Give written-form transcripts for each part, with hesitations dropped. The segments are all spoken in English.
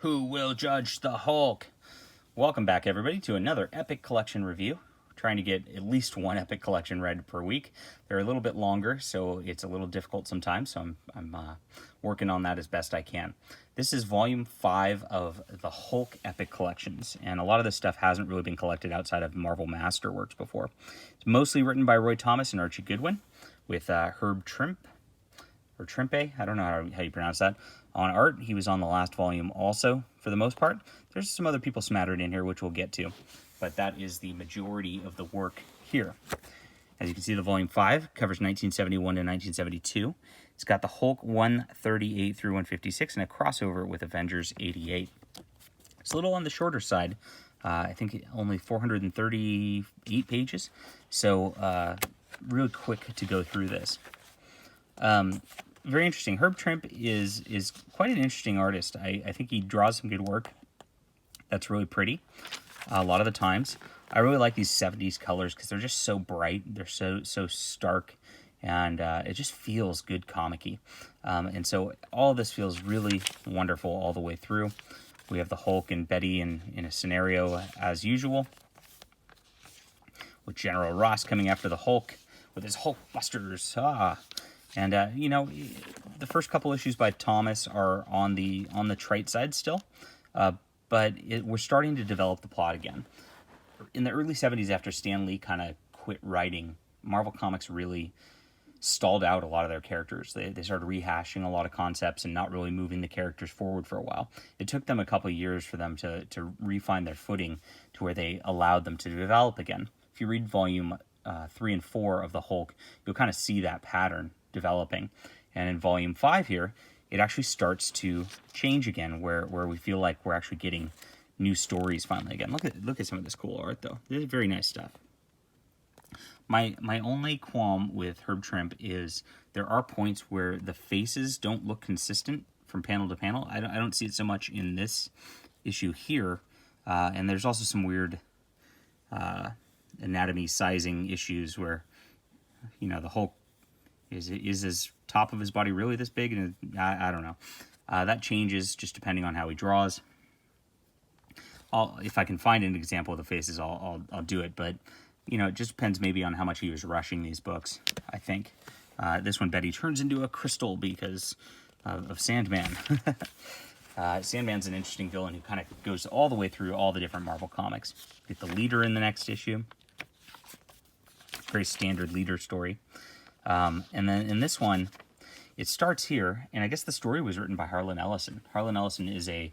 Who will judge the Hulk? Welcome back, everybody, to another Epic Collection review. Trying to get at least one Epic Collection read per week. They're a little bit longer, so it's a little difficult sometimes, so I'm working on that as best I can. This is Volume 5 of the Hulk Epic Collections, and a lot of this stuff hasn't really been collected outside of Marvel Masterworks before. It's mostly written by Roy Thomas and Archie Goodwin, with Herb Trimpe, I don't know how you pronounce that, on art. He was on the last volume also, for the most part. There's some other people smattered in here, which we'll get to, but that is the majority of the work here. As you can see, the Volume 5 covers 1971 to 1972. It's got the Hulk 138 through 156 and a crossover with Avengers 88. It's a little on the shorter side. I think only 438 pages, so really quick to go through this. Very interesting. Herb Trimpe is quite an interesting artist. I think he draws some good work. That's really pretty a lot of the times. I really like these 70s colors because they're just so bright. They're so stark, and it just feels good comic-y. And so all of this feels really wonderful all the way through. We have the Hulk and Betty in a scenario as usual, with General Ross coming after the Hulk with his Hulk Busters. And, you know, the first couple issues by Thomas are on the trite side still, but we're starting to develop the plot again. In the early 70s, after Stan Lee kind of quit writing, Marvel Comics really stalled out a lot of their characters. They started rehashing a lot of concepts and not really moving the characters forward for a while. It took them a couple of years for them to refine their footing to where they allowed them to develop again. If you read Volume 3 and 4 of the Hulk, you'll kind of see that pattern developing. And in Volume 5 here, it actually starts to change again, where we feel like we're actually getting new stories finally again. Look at some of this cool art, though. This is very nice stuff. My only qualm with Herb Trimpe is there are points where the faces don't look consistent from panel to panel. I don't see it so much in this issue here, and there's also some weird anatomy sizing issues where, you know, the Hulk is his top of his body really this big? And I don't know. That changes just depending on how he draws. If I can find an example of the faces, I'll do it. But, you know, it just depends maybe on how much he was rushing these books, I think. This one, Betty turns into a crystal because of Sandman. Sandman's an interesting villain who kind of goes all the way through all the different Marvel comics. Get the leader in the next issue. Very standard leader story. And then in this one, it starts here, and I guess the story was written by Harlan Ellison. Harlan Ellison is a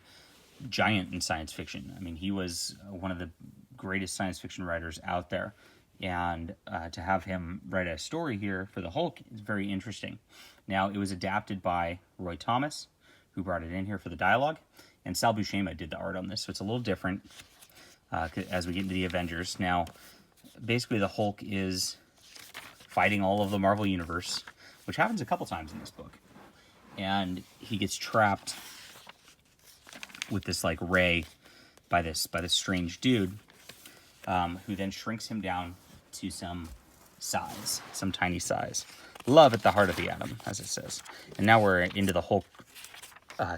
giant in science fiction. I mean, he was one of the greatest science fiction writers out there, and to have him write a story here for the Hulk is very interesting. Now, it was adapted by Roy Thomas, who brought it in here for the dialogue, and Sal Buscema did the art on this, so it's a little different as we get into the Avengers. Now, basically, the Hulk is fighting all of the Marvel Universe, which happens a couple times in this book. And he gets trapped with this, like, ray by this strange dude, who then shrinks him down to some tiny size. Love at the heart of the atom, as it says. And now we're into the Hulk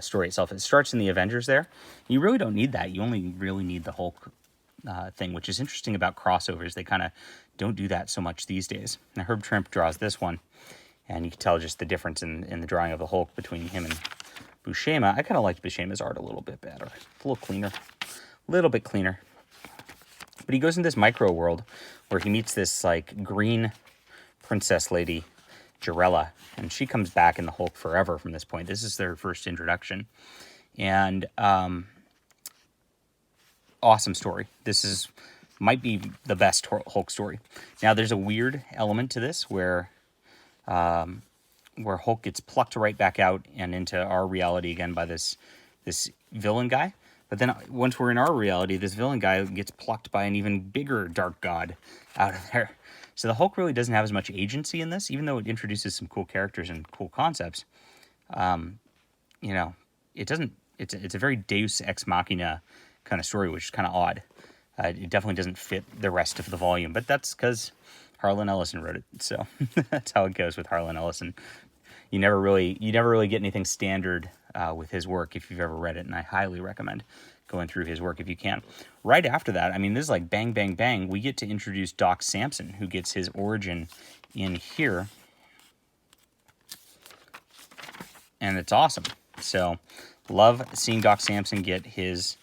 story itself. It starts in the Avengers there. You really don't need that. You only really need the Hulk thing, which is interesting about crossovers. They kind of don't do that so much these days. Now, Herb Trimpe draws this one, and you can tell just the difference in the drawing of the Hulk between him and Buscema. I kind of liked Buscema's art a little bit better. It's a little cleaner. A little bit cleaner. But he goes in this micro world where he meets this, like, green princess lady, Jarella, and she comes back in the Hulk forever from this point. This is their first introduction. And awesome story. This might be the best Hulk story. Now, there's a weird element to this where Hulk gets plucked right back out and into our reality again by this villain guy. But then once we're in our reality, this villain guy gets plucked by an even bigger dark god out of there. So the Hulk really doesn't have as much agency in this, even though it introduces some cool characters and cool concepts. You know, it doesn't. It's a very Deus Ex Machina kind of story, which is kind of odd. It definitely doesn't fit the rest of the volume, but that's because Harlan Ellison wrote it. So that's how it goes with Harlan Ellison. You never really get anything standard with his work if you've ever read it, and I highly recommend going through his work if you can. Right after that, I mean, this is like bang, bang, bang. We get to introduce Doc Sampson, who gets his origin in here, and it's awesome. So, love seeing Doc Sampson get his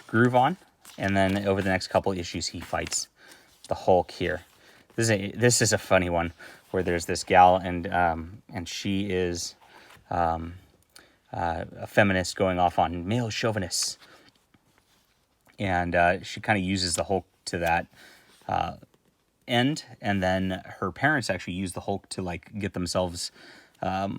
groove on, and then over the next couple issues, he fights the Hulk here. This is a funny one where there's this gal, and she is a feminist going off on male chauvinists, and she kind of uses the Hulk to that end, and then her parents actually use the Hulk to like get themselves up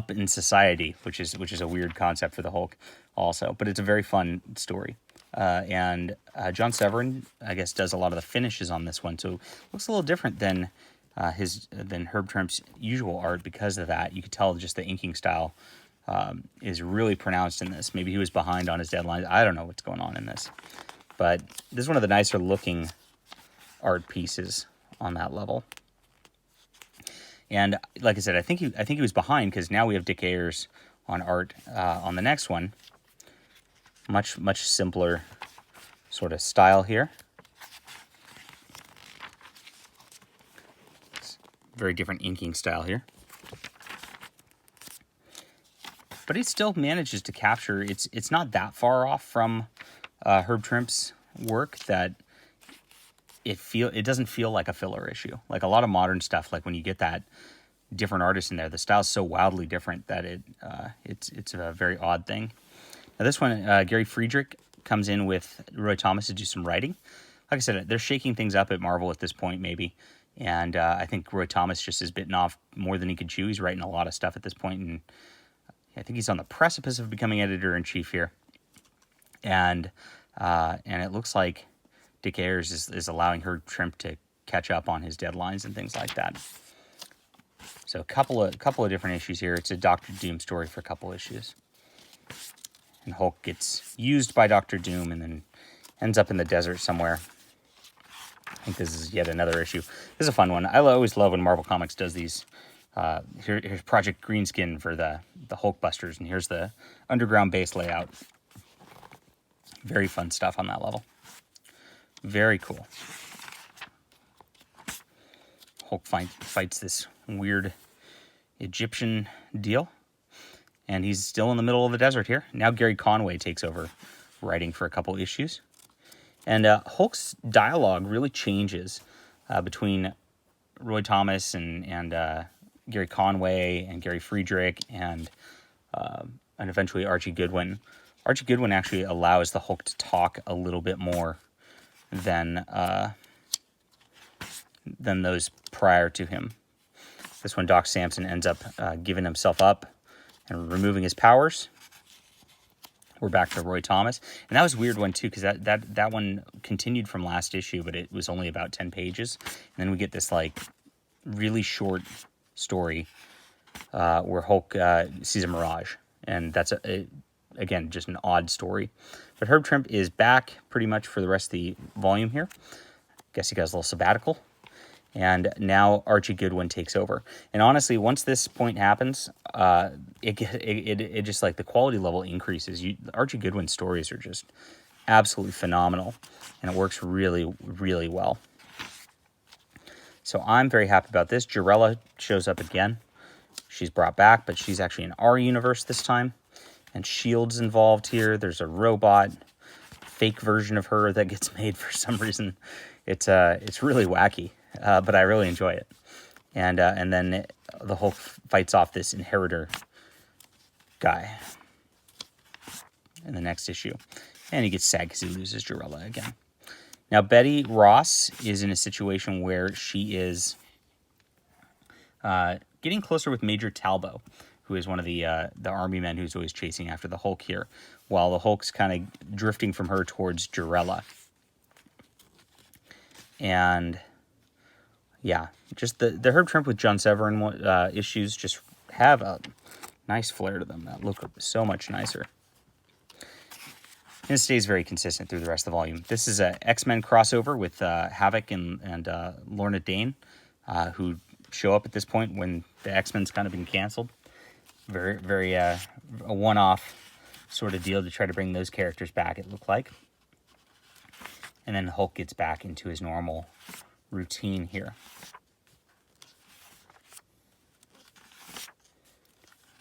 in society, which is a weird concept for the Hulk also, but it's a very fun story. And John Severin, I guess, does a lot of the finishes on this one, so it looks a little different than Herb Trimp's usual art because of that. You could tell just the inking style is really pronounced in this. Maybe he was behind on his deadlines. I don't know what's going on in this, but this is one of the nicer looking art pieces on that level. And like I said, I think he was behind because now we have Dick Ayers on art on the next one. Much simpler sort of style here. It's very different inking style here. But he still manages to capture, it's not that far off from Herb Trimp's work that it doesn't feel like a filler issue. Like a lot of modern stuff, like when you get that different artist in there, the style's so wildly different that it's a very odd thing. Now this one, Gary Friedrich comes in with Roy Thomas to do some writing. Like I said, they're shaking things up at Marvel at this point, maybe. And I think Roy Thomas just has bitten off more than he could chew. He's writing a lot of stuff at this point, and I think he's on the precipice of becoming editor-in-chief here. And it looks like Dick Ayers is allowing Herb Trimp to catch up on his deadlines and things like that. So a couple of different issues here. It's a Doctor Doom story for a couple issues. And Hulk gets used by Doctor Doom and then ends up in the desert somewhere. I think this is yet another issue. This is a fun one. I always love when Marvel Comics does these. Here's Project Greenskin for the Hulkbusters, and here's the underground base layout. Very fun stuff on that level. Very cool. Hulk fights this weird Egyptian deal. And he's still in the middle of the desert here. Now Gary Conway takes over writing for a couple issues. And Hulk's dialogue really changes between Roy Thomas and Gary Conway and Gary Friedrich and eventually Archie Goodwin. Archie Goodwin actually allows the Hulk to talk a little bit more than those prior to him. This one, Doc Sampson ends up giving himself up and removing his powers. We're back to Roy Thomas. And that was a weird one, too, because that one continued from last issue, but it was only about 10 pages. And then we get this, like, really short story where Hulk sees a mirage. And that's, again, just an odd story. But Herb Trimp is back pretty much for the rest of the volume here. Guess he got a little sabbatical. And now Archie Goodwin takes over. And honestly, once this point happens, it just like the quality level increases. Archie Goodwin's stories are just absolutely phenomenal, and it works really, really well. So I'm very happy about this. Jarella shows up again. She's brought back, but she's actually in our universe this time. And S.H.I.E.L.D.'s involved here. There's a robot, fake version of her that gets made for some reason. It's really wacky. But I really enjoy it. And then the Hulk fights off this inheritor guy in the next issue. And he gets sad because he loses Jarella again. Now, Betty Ross is in a situation where she is getting closer with Major Talbot, who is one of the army men who's always chasing after the Hulk here, while the Hulk's kind of drifting from her towards Jarella. And yeah, just the Herb Trimp with John Severin issues just have a nice flair to them that look so much nicer. And it stays very consistent through the rest of the volume. This is a X-Men crossover with Havoc and Lorna Dane, who show up at this point when the X-Men's kind of been canceled. Very a one-off sort of deal to try to bring those characters back, it looked like. And then Hulk gets back into his normal routine here.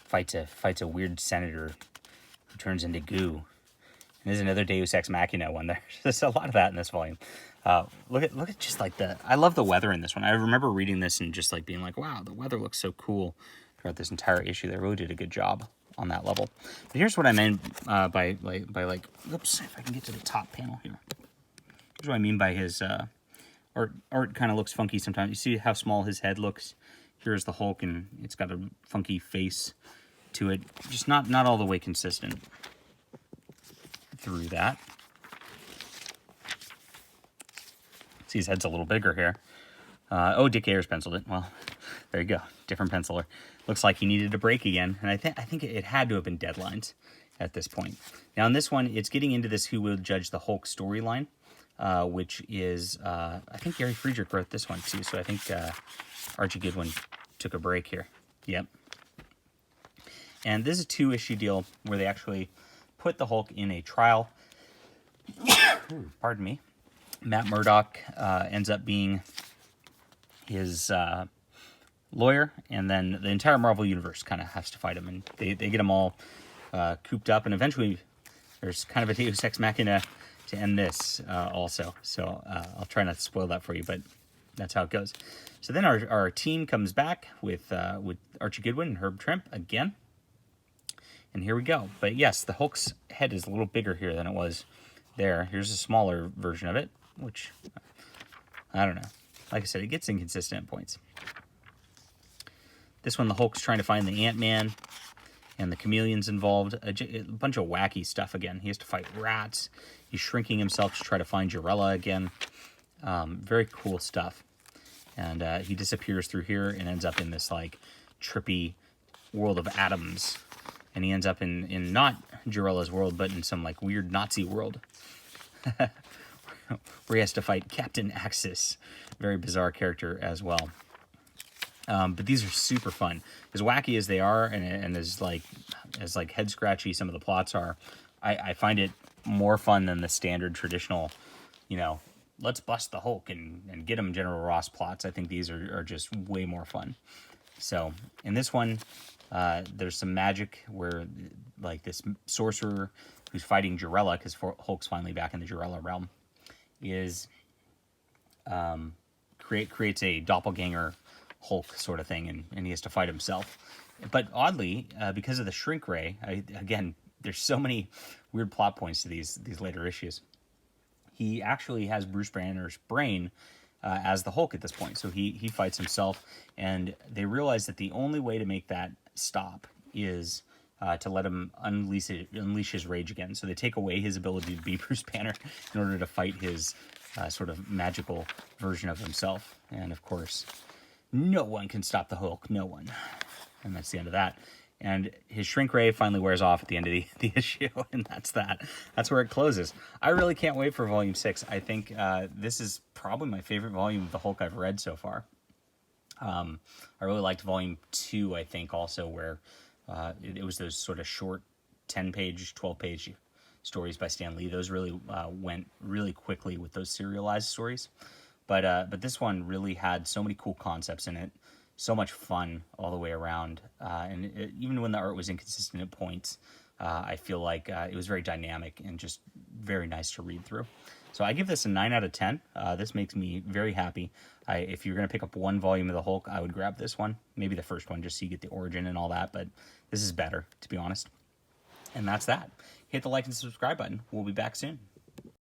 Fights a weird senator who turns into goo. And there's another Deus Ex Machina one there. There's a lot of that in this volume. Look at just like I love the weather in this one. I remember reading this and just like being like, wow, the weather looks so cool throughout this entire issue. They really did a good job on that level. But here's what I meant by oops, if I can get to the top panel here. Here's what I mean by his art kind of looks funky sometimes. You see how small his head looks? Here's the Hulk, and it's got a funky face to it. Just not all the way consistent through that. See, his head's a little bigger here. Oh, Dick Ayers penciled it. Well, there you go. Different penciler. Looks like he needed a break again, and I think it had to have been deadlines at this point. Now, in this one, it's getting into this Who Will Judge the Hulk storyline, which is, I think Gary Friedrich wrote this one too, so I think Archie Goodwin took a break here. Yep. And this is a 2-issue deal where they actually put the Hulk in a trial. Pardon me. Matt Murdock ends up being his lawyer, and then the entire Marvel Universe kind of has to fight him, and they get them all cooped up, and eventually there's kind of a Deus Ex Machina to end this also. So I'll try not to spoil that for you, but that's how it goes. So then our team comes back with Archie Goodwin and Herb Trimpe again. And here we go. But yes, the Hulk's head is a little bigger here than it was there. Here's a smaller version of it, which, I don't know. Like I said, it gets inconsistent at points. This one, the Hulk's trying to find the Ant-Man, and the Chameleon's involved. A bunch of wacky stuff again. He has to fight rats. He's shrinking himself to try to find Jarella again. Very cool stuff. And he disappears through here and ends up in this, like, trippy world of atoms. And he ends up in not Jarella's world, but in some, like, weird Nazi world. Where he has to fight Captain Axis. Very bizarre character as well. But these are super fun. As wacky as they are, and as head scratchy some of the plots are, I find it more fun than the standard traditional, let's bust the Hulk and get him General Ross plots. I think these are just way more fun. So in this one, there's some magic where, like, this sorcerer who's fighting Jarella, because Hulk's finally back in the Jarella realm, creates a doppelganger Hulk sort of thing, and he has to fight himself. But oddly, because of the shrink ray, again, there's so many weird plot points to these later issues. He actually has Bruce Banner's brain as the Hulk at this point, so he fights himself, and they realize that the only way to make that stop is to let him unleash his rage again. So they take away his ability to be Bruce Banner in order to fight his sort of magical version of himself. And of course, no one can stop the Hulk. No one. And that's the end of that. And his shrink ray finally wears off at the end of the issue, and that's that. That's where it closes. I really can't wait for Volume 6. I think this is probably my favorite volume of the Hulk I've read so far. I really liked Volume 2, I think, also, where it was those sort of short 10-page, 12-page stories by Stan Lee. Those really went really quickly with those serialized stories. But this one really had so many cool concepts in it, so much fun all the way around. Even when the art was inconsistent at points, I feel like it was very dynamic and just very nice to read through. So I give this a 9 out of 10. This makes me very happy. If you're going to pick up one volume of the Hulk, I would grab this one. Maybe the first one, just so you get the origin and all that. But this is better, to be honest. And that's that. Hit the like and subscribe button. We'll be back soon.